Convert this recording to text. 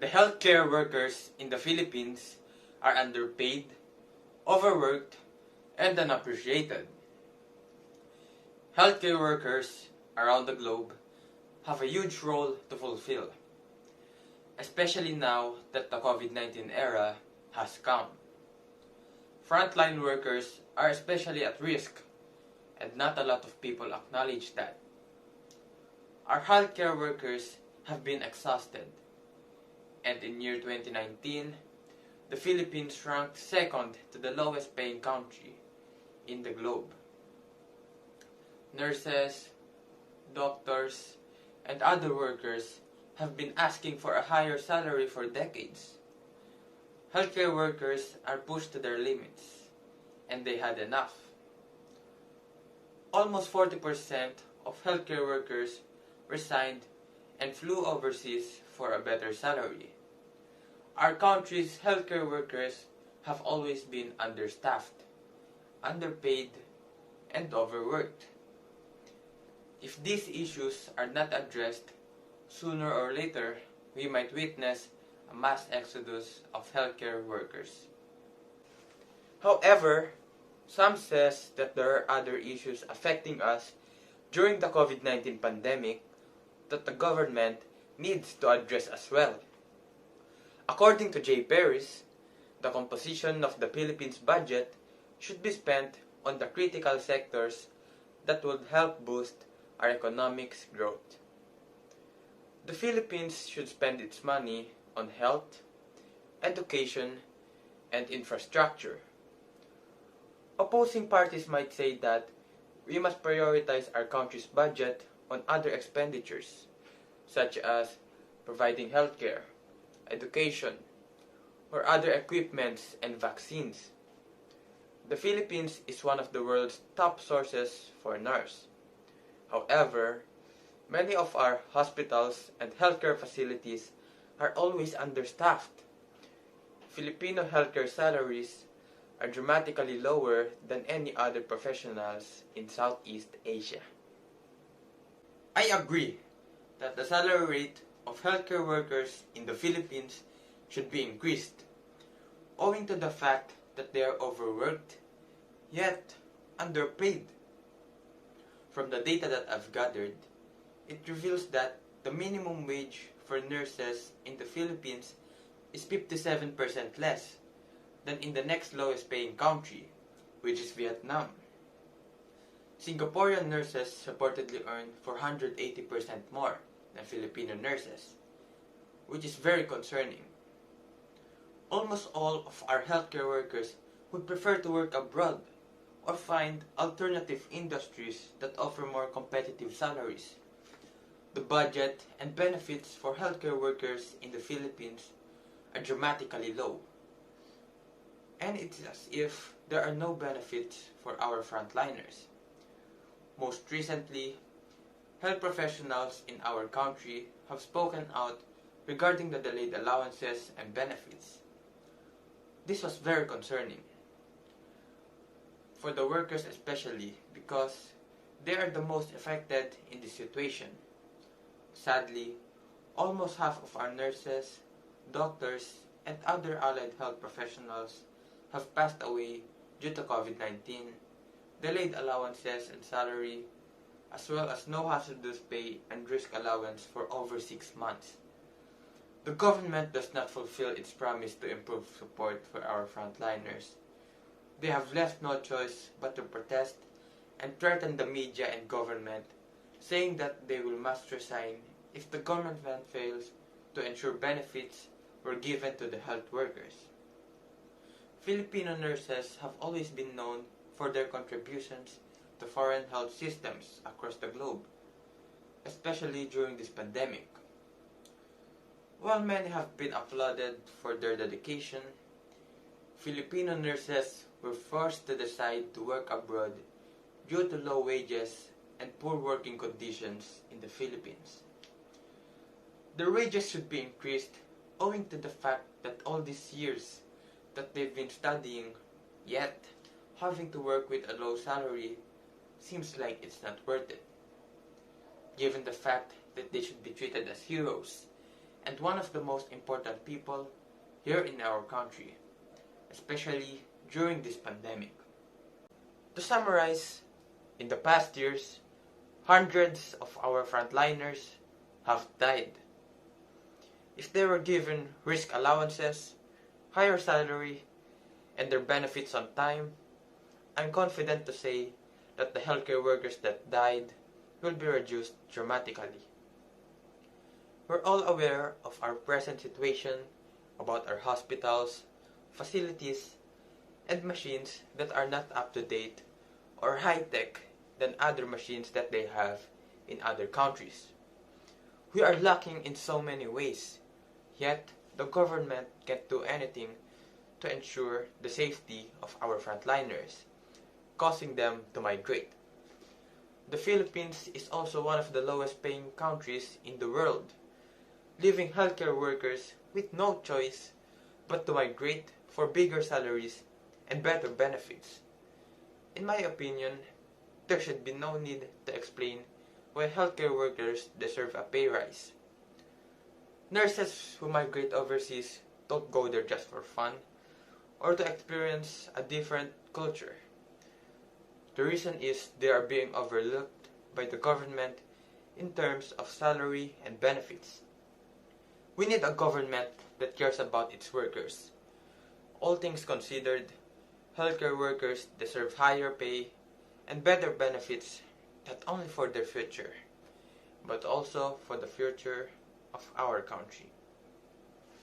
The healthcare workers in the Philippines are underpaid, overworked, and unappreciated. Healthcare workers around the globe have a huge role to fulfill, especially now that the COVID-19 era has come. Frontline workers are especially at risk, and not a lot of people acknowledge that. Our healthcare workers have been exhausted, and in year 2019, the Philippines ranked second to the lowest paying country in the globe. Nurses, doctors, and other workers have been asking for a higher salary for decades. Healthcare workers are pushed to their limits, and they had enough. Almost 40% of healthcare workers resigned and flew overseas for a better salary. Our country's healthcare workers have always been understaffed, underpaid, and overworked. If these issues are not addressed, sooner or later, we might witness a mass exodus of healthcare workers. However, some says that there are other issues affecting us during the COVID-19 pandemic that the government needs to address as well. According to J. Paris, the composition of the Philippines budget should be spent on the critical sectors that would help boost our economic's growth. The Philippines should spend its money on health, education, and infrastructure. Opposing parties might say that we must prioritize our country's budget on other expenditures, such as providing healthcare, education, or other equipments and vaccines. The Philippines is one of the world's top sources for nurses. However, many of our hospitals and healthcare facilities are always understaffed. Filipino healthcare salaries are dramatically lower than any other professionals in Southeast Asia. I agree that the salary rate of healthcare workers in the Philippines should be increased, owing to the fact that they are overworked, yet underpaid. From the data that I've gathered, it reveals that the minimum wage for nurses in the Philippines is 57% less than in the next lowest paying country, which is Vietnam. Singaporean nurses reportedly earn 480% more than Filipino nurses, which is very concerning. Almost all of our healthcare workers would prefer to work abroad or find alternative industries that offer more competitive salaries. The budget and benefits for healthcare workers in the Philippines are dramatically low. And it's as if there are no benefits for our frontliners. Most recently, health professionals in our country have spoken out regarding the delayed allowances and benefits. This was very concerning, for the workers especially, because they are the most affected in this situation. Sadly, almost half of our nurses, doctors, and other allied health professionals have passed away due to COVID-19, delayed allowances and salary, as well as no hazardous pay and risk allowance for over 6 months. The government does not fulfill its promise to improve support for our frontliners. They have left no choice but to protest and threaten the media and government, saying that they will must resign if the government fails to ensure benefits were given to the health workers. Filipino nurses have always been known for their contributions to foreign health systems across the globe, especially during this pandemic. While many have been applauded for their dedication, Filipino nurses were forced to decide to work abroad due to low wages and poor working conditions in the Philippines. Their wages should be increased owing to the fact that all these years that they've been studying, yet having to work with a low salary seems like it's not worth it. Given the fact that they should be treated as heroes and one of the most important people here in our country, especially during this pandemic. To summarize, in the past years, hundreds of our frontliners have died. If they were given risk allowances, higher salary, and their benefits on time, I'm confident to say that the healthcare workers that died will be reduced dramatically. We're all aware of our present situation about our hospitals, facilities, and machines that are not up to date or high-tech than other machines that they have in other countries. We are lacking in so many ways, yet the government can't do anything to ensure the safety of our frontliners, causing them to migrate. The Philippines is also one of the lowest paying countries in the world, leaving healthcare workers with no choice but to migrate for bigger salaries and better benefits. In my opinion, there should be no need to explain why healthcare workers deserve a pay rise. Nurses who migrate overseas don't go there just for fun or to experience a different culture. The reason is they are being overlooked by the government in terms of salary and benefits. We need a government that cares about its workers. All things considered, healthcare workers deserve higher pay and better benefits not only for their future, but also for the future of our country.